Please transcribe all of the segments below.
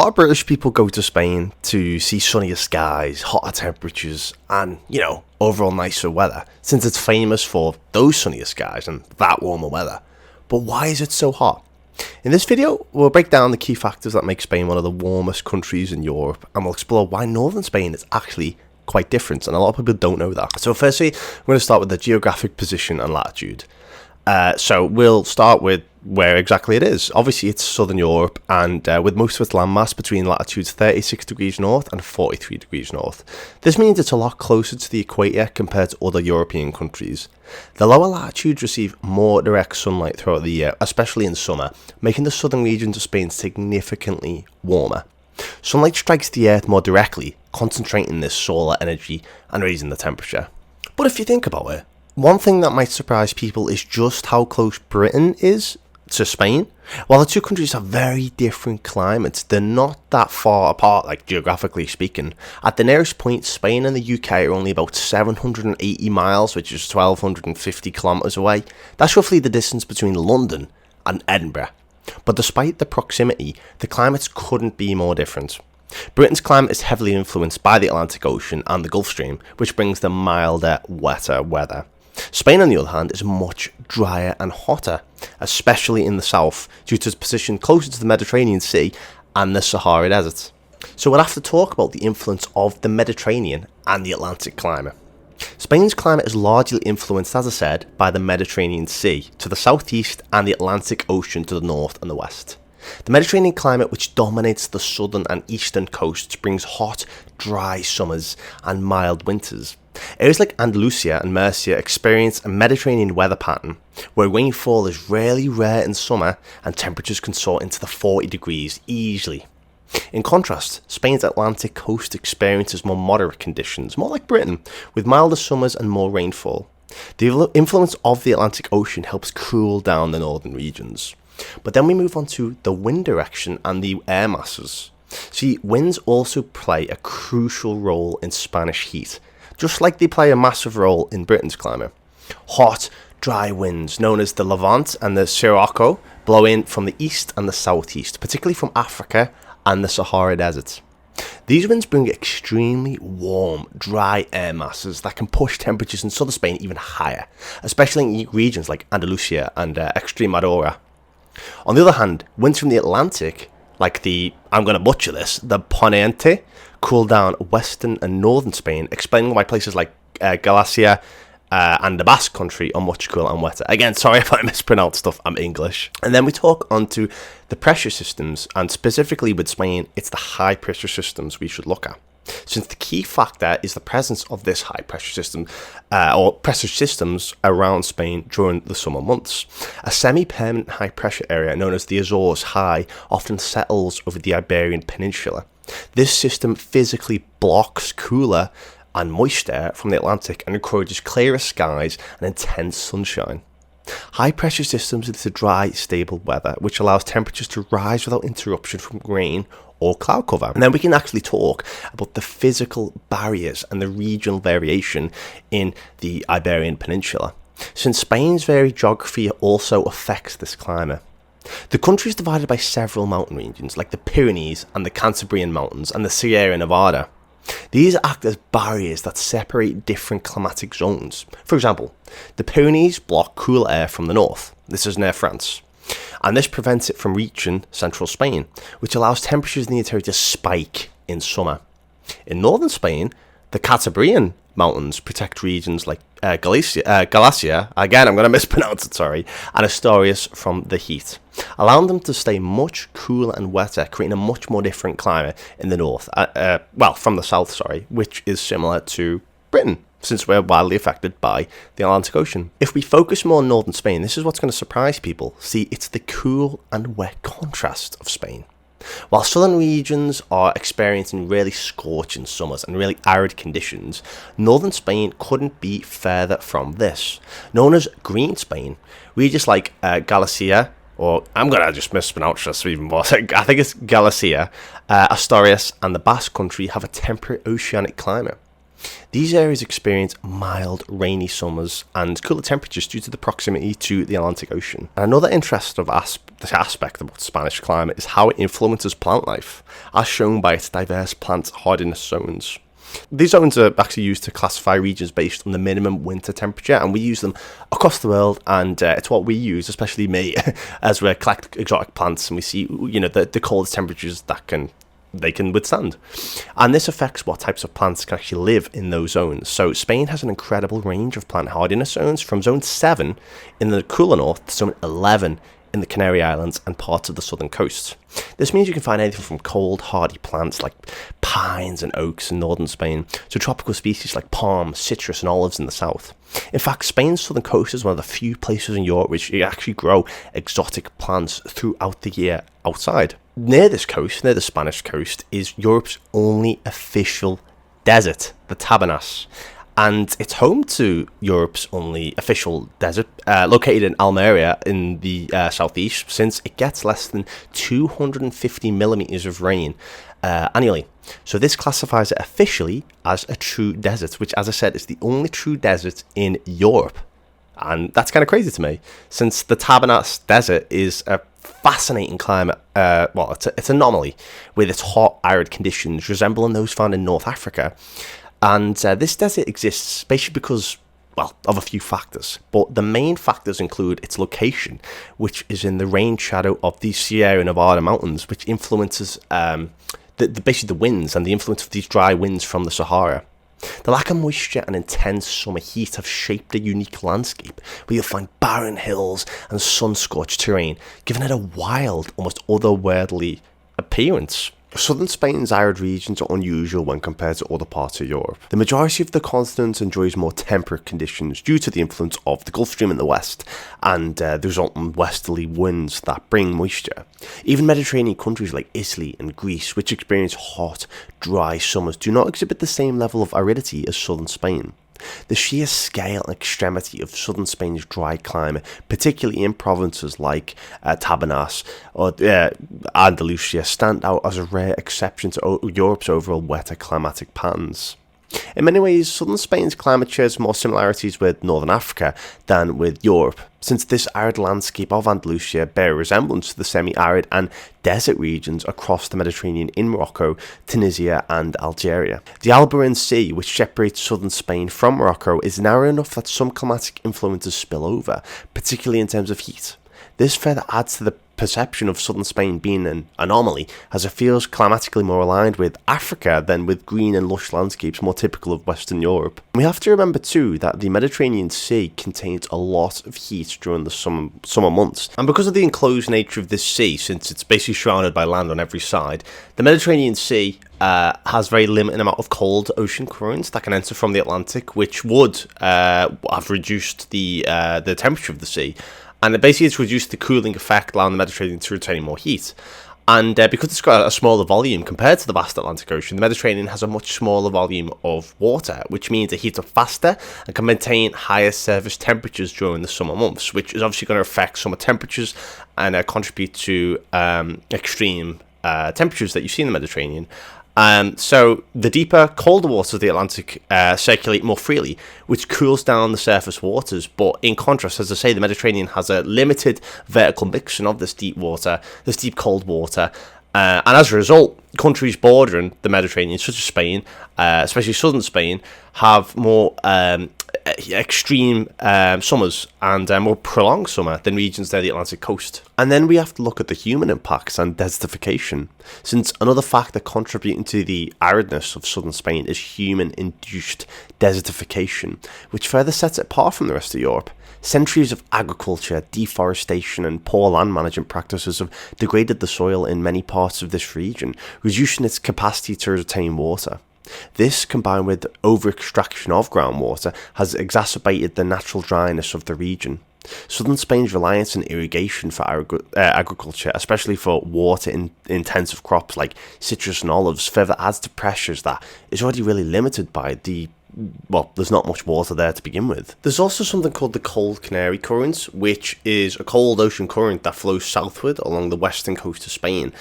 lot of British people go to Spain to see sunnier skies, hotter temperatures, and, overall nicer weather, since it's famous for those sunnier skies and that warmer weather. But why is it so hot? In this video, we'll break down the key factors that make Spain one of the warmest countries in Europe, and we'll explore why northern Spain is actually quite different, and a lot of people don't know that. So firstly, we're going to start with the geographic position and latitude. So we'll start with where exactly it is. Obviously, it's southern Europe, and with most of its landmass between latitudes 36 degrees north and 43 degrees north. This means it's a lot closer to the equator compared to other European countries. The lower latitudes receive more direct sunlight throughout the year, especially in summer, making the southern regions of Spain significantly warmer. Sunlight strikes the earth more directly, concentrating this solar energy and raising the temperature. But if you think about it, one thing that might surprise people is just how close Britain is to Spain. While the two countries have very different climates, they're not that far apart, like geographically speaking. At the nearest point, Spain and the UK are only about 780 miles, which is 1,250 kilometres away. That's roughly the distance between London and Edinburgh. But despite the proximity, the climates couldn't be more different. Britain's climate is heavily influenced by the Atlantic Ocean and the Gulf Stream, which brings the milder, wetter weather. Spain, on the other hand, is much drier and hotter, especially in the south, due to its position closer to the Mediterranean Sea and the Sahara Desert. So we'll have to talk about the influence of the Mediterranean and the Atlantic climate. Spain's climate is largely influenced, as I said, by the Mediterranean Sea to the southeast and the Atlantic Ocean to the north and the west. The Mediterranean climate, which dominates the southern and eastern coasts, brings hot, dry summers and mild winters. Areas like Andalusia and Murcia experience a Mediterranean weather pattern where rainfall is rarely rare in summer and temperatures can soar into the 40 degrees easily. In contrast, Spain's Atlantic coast experiences more moderate conditions, more like Britain, with milder summers and more rainfall. The influence of the Atlantic Ocean helps cool down the northern regions. But then we move on to the wind direction and the air masses. See, winds also play a crucial role in Spanish heat, just like they play a massive role in Britain's climate. Hot, dry winds, known as the Levant and the Sirocco, blow in from the east and the southeast, particularly from Africa and the Sahara Desert. These winds bring extremely warm, dry air masses that can push temperatures in southern Spain even higher, especially in regions like Andalusia and Extremadura. On the other hand, winds from the Atlantic, like I'm going to butcher this, the Poniente, cool down western and northern Spain, explaining why places like Galicia and the Basque Country are much cooler and wetter. Again, sorry if I mispronounce stuff, I'm English. And then we talk onto the pressure systems, and specifically with Spain, it's the high pressure systems we should look at, since the key factor is the presence of this high pressure system or pressure systems around Spain during the summer months. A semi-permanent high pressure area known as the Azores High often settles over the Iberian Peninsula. This system physically blocks cooler and moist air from the Atlantic and encourages clearer skies and intense sunshine. High pressure systems lead to dry, stable weather, which allows temperatures to rise without interruption from rain or cloud cover. And then we can actually talk about the physical barriers and the regional variation in the Iberian Peninsula, since Spain's varied geography also affects this climate. The country is divided by several mountain regions, like the Pyrenees and the Cantabrian Mountains and the Sierra Nevada. These act as barriers that separate different climatic zones. For example, the Pyrenees block cool air from the north. This is near France. And this prevents it from reaching central Spain, which allows temperatures in the interior to spike in summer. In northern Spain, the Cantabrian Mountains protect regions like Galicia, again I'm going to mispronounce it, sorry, and Asturias from the heat, allowing them to stay much cooler and wetter, creating a much more different climate in the north, from the south, which is similar to Britain, since we're widely affected by the Atlantic Ocean. If we focus more on northern Spain, this is what's going to surprise people. See, it's the cool and wet contrast of Spain. While southern regions are experiencing really scorching summers and really arid conditions, northern Spain couldn't be further from this. Known as Green Spain, regions like Galicia, or I'm going to just mispronounce this even more, I think it's Galicia, Asturias and the Basque Country have a temperate oceanic climate. These areas experience mild, rainy summers and cooler temperatures due to the proximity to the Atlantic Ocean. And another interesting the aspect about Spanish climate is how it influences plant life, as shown by its diverse plant hardiness zones. These zones are actually used to classify regions based on the minimum winter temperature, and we use them across the world, and it's what we use, especially me, as we collect exotic plants and we see, the coldest temperatures they can withstand. And this affects what types of plants can actually live in those zones. So Spain has an incredible range of plant hardiness zones, from zone 7 in the cooler north to zone 11 in the Canary Islands and parts of the southern coast. This means you can find anything from cold, hardy plants like pines and oaks in northern Spain to tropical species like palm, citrus and olives in the south. In fact, Spain's southern coast is one of the few places in Europe which you actually grow exotic plants throughout the year outside. Near this coast, near the Spanish coast, is Europe's only official desert, the Tabernas. And it's home to Europe's only official desert, located in Almeria in the southeast, since it gets less than 250 millimeters of rain annually. So this classifies it officially as a true desert, which, as I said, is the only true desert in Europe. And that's kind of crazy to me, since the Tabernas Desert is a fascinating climate. It's an anomaly, with its hot, arid conditions resembling those found in North Africa. And this desert exists basically because, of a few factors. But the main factors include its location, which is in the rain shadow of the Sierra Nevada mountains, which influences basically the winds and the influence of these dry winds from the Sahara. The lack of moisture and intense summer heat have shaped a unique landscape where you'll find barren hills and sun-scorched terrain, giving it a wild, almost otherworldly appearance. Southern Spain's arid regions are unusual when compared to other parts of Europe. The majority of the continent enjoys more temperate conditions due to the influence of the Gulf Stream in the west and the resultant westerly winds that bring moisture. Even Mediterranean countries like Italy and Greece, which experience hot, dry summers, do not exhibit the same level of aridity as southern Spain. The sheer scale and extremity of southern Spain's dry climate, particularly in provinces like Tabernas or Andalusia, stand out as a rare exception to Europe's overall wetter climatic patterns. In many ways, southern Spain's climate shares more similarities with northern Africa than with Europe, since this arid landscape of Andalusia bear a resemblance to the semi-arid and desert regions across the Mediterranean in Morocco, Tunisia and Algeria. The Alboran Sea, which separates southern Spain from Morocco, is narrow enough that some climatic influences spill over, particularly in terms of heat. This further adds to the perception of southern Spain being an anomaly, as it feels climatically more aligned with Africa than with green and lush landscapes more typical of Western Europe. We have to remember too that the Mediterranean Sea contains a lot of heat during the summer months, and because of the enclosed nature of this sea, since it's basically surrounded by land on every side, the Mediterranean Sea has very limited amount of cold ocean currents that can enter from the Atlantic, which would have reduced the temperature of the sea. And basically it's reduced the cooling effect, allowing the Mediterranean to retain more heat. And because it's got a smaller volume compared to the vast Atlantic Ocean, the Mediterranean has a much smaller volume of water, which means it heats up faster and can maintain higher surface temperatures during the summer months, which is obviously going to affect summer temperatures and contribute to extreme temperatures that you see in the Mediterranean. So the deeper, colder waters of the Atlantic circulate more freely, which cools down the surface waters. But in contrast, as I say, the Mediterranean has a limited vertical mixture of this deep water, this deep cold water. And as a result, countries bordering the Mediterranean, such as Spain, especially southern Spain, have more extreme summers and more prolonged summer than regions near the Atlantic coast. And then we have to look at the human impacts and desertification, since another factor contributing to the aridness of southern Spain is human-induced desertification, which further sets it apart from the rest of Europe. Centuries of agriculture, deforestation and poor land management practices have degraded the soil in many parts of this region, reducing its capacity to retain water. This, combined with over-extraction of groundwater, has exacerbated the natural dryness of the region. Southern Spain's reliance on irrigation for agriculture, especially for water-intensive crops like citrus and olives, further adds to pressures that is already really limited by there's not much water there to begin with. There's also something called the Cold Canary Current, which is a cold ocean current that flows southward along the western coast of Spain.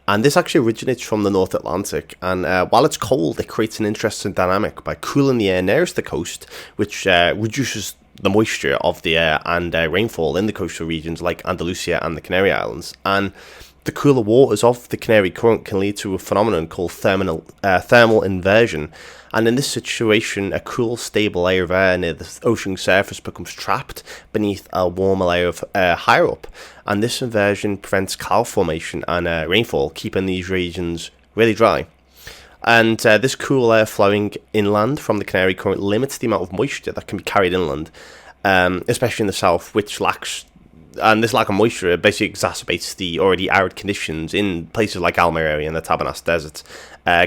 And this actually originates from the North Atlantic, and while it's cold, it creates an interesting dynamic by cooling the air nearest the coast, which reduces the moisture of the air and rainfall in the coastal regions like Andalusia and the Canary Islands. And the cooler waters of the Canary Current can lead to a phenomenon called thermal inversion. And in this situation, a cool, stable layer of air near the ocean surface becomes trapped beneath a warmer layer of air higher up. And this inversion prevents cloud formation and rainfall, keeping these regions really dry. And this cool air flowing inland from the Canary Current limits the amount of moisture that can be carried inland, especially in the south, which lacks. And this lack of moisture basically exacerbates the already arid conditions in places like Almeria and the Tabernas Desert,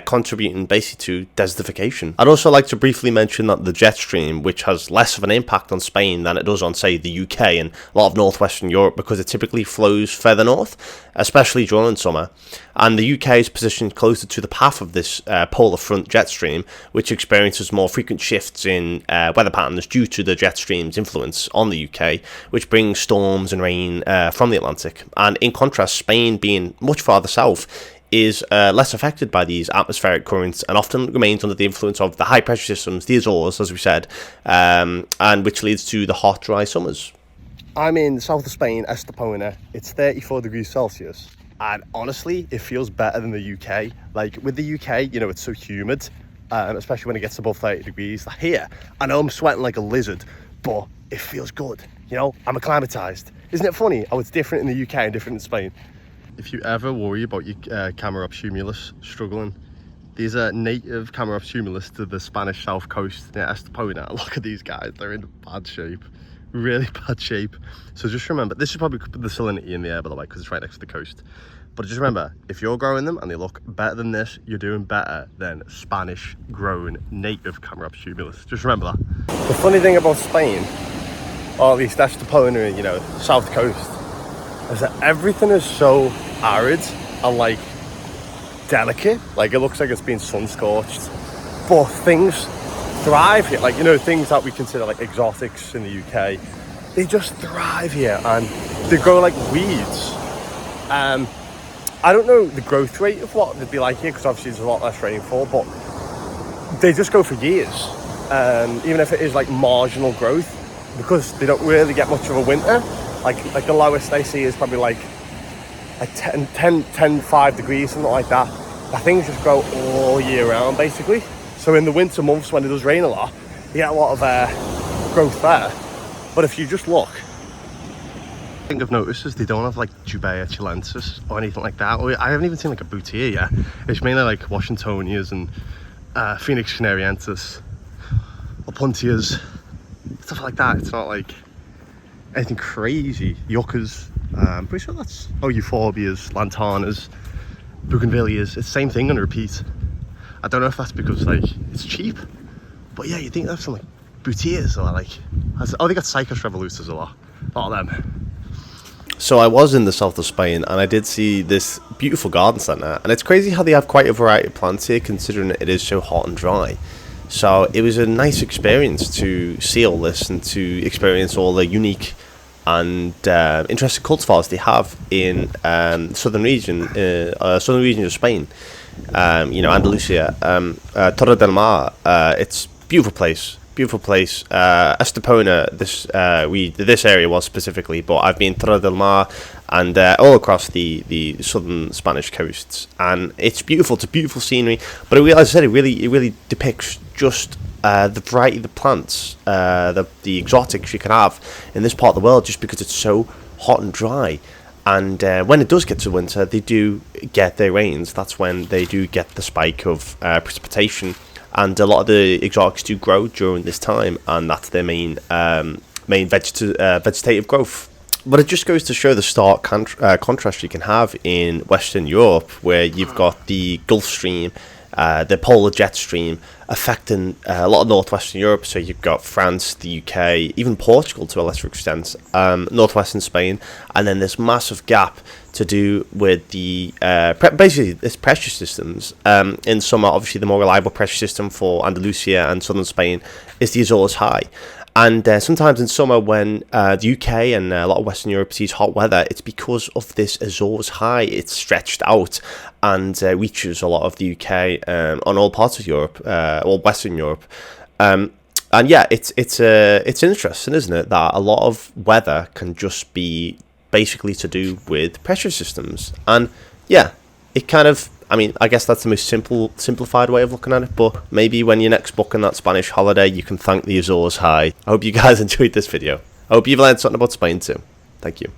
contributing basically to desertification. I'd also like to briefly mention that the jet stream, which has less of an impact on Spain than it does on, say, the UK and a lot of northwestern Europe, because it typically flows further north, especially during summer. And the UK is positioned closer to the path of this polar front jet stream, which experiences more frequent shifts in weather patterns due to the jet stream's influence on the UK, which brings storms and rain from the Atlantic. And in contrast, Spain, being much farther south, is less affected by these atmospheric currents and often remains under the influence of the high pressure systems, the Azores, as we said, and which leads to the hot, dry summers. I'm in the south of Spain, Estepona. It's 34 degrees Celsius. And honestly, it feels better than the UK. Like with the UK, you know, it's so humid, especially when it gets above 30 degrees. Like here, I know I'm sweating like a lizard, but it feels good. You know, I'm acclimatized. Isn't it funny how it's different in the UK and different in Spain? If you ever worry about your Camerops humulus struggling, these are native Camerops humulus to the Spanish south coast near Estepona. Look at these guys, they're in bad shape. Really bad shape. So just remember, this is probably the salinity in the air, by the way, because it's right next to the coast. But just remember, if you're growing them and they look better than this, you're doing better than Spanish grown native Camerops humulus. Just remember that. The funny thing about Spain, or at least Estepona, you know, south coast, is that everything is so arid and like delicate. Like it looks like it's been sun scorched, but things thrive here. Like, you know, things that we consider like exotics in the UK, they just thrive here and they grow like weeds. I don't know the growth rate of what they'd be like here, because obviously there's a lot less rainfall, but they just go for years, even if it is like marginal growth, because they don't really get much of a winter. Like the lowest they see is probably like 5 degrees, something like that. The things just grow all year round, basically. So in the winter months when it does rain a lot, you get a lot of growth there. But if you just look, I think I've noticed is they don't have like Jubea chilensis or anything like that. I haven't even seen like a boutia yet. It's mainly like Washingtonias and Phoenix canariensis, Opuntias, stuff like that. It's not like anything crazy. Yuccas, I'm pretty sure that's, euphorbias, lantanas, bougainvilleas. It's the same thing on repeat. I don't know if that's because like it's cheap, but yeah, you think that's some like boutiers or like, they got Cycas revolutas a lot of them. So I was in the south of Spain and I did see this beautiful garden centre, and it's crazy how they have quite a variety of plants here considering it is so hot and dry. So it was a nice experience to see all this and to experience all the unique and interesting cultivars they have in southern region of Spain. You know, Andalusia, Torre del Mar. It's beautiful place. Estepona, this area was specifically, but I've been Torre del Mar and all across the southern Spanish coasts, and it's beautiful. It's a beautiful scenery, but as I said, it really depicts just the variety of the plants, the exotics you can have in this part of the world, just because it's so hot and dry. And when it does get to winter, they do get their rains. That's when they do get the spike of precipitation. And a lot of the exotics do grow during this time, and that's their main vegetative growth. But it just goes to show the stark contrast you can have in Western Europe, where you've got the Gulf Stream, the polar jet stream affecting a lot of northwestern Europe. So you've got France, the UK, even Portugal to a lesser extent, northwestern Spain, and then this massive gap to do with the basically this pressure systems. In summer, obviously the more reliable pressure system for Andalusia and southern Spain is the Azores High. And sometimes in summer, when the UK and a lot of Western Europe sees hot weather, it's because of this Azores High. It's stretched out and reaches a lot of the UK on all parts of Europe, or Western Europe. And yeah, it's interesting, isn't it, that a lot of weather can just be basically to do with pressure systems. And yeah, it kind of, I mean, I guess that's the most simplified way of looking at it, but maybe when you're next booking that Spanish holiday, you can thank the Azores high. I hope you guys enjoyed this video. I hope you've learned something about Spain too. Thank you.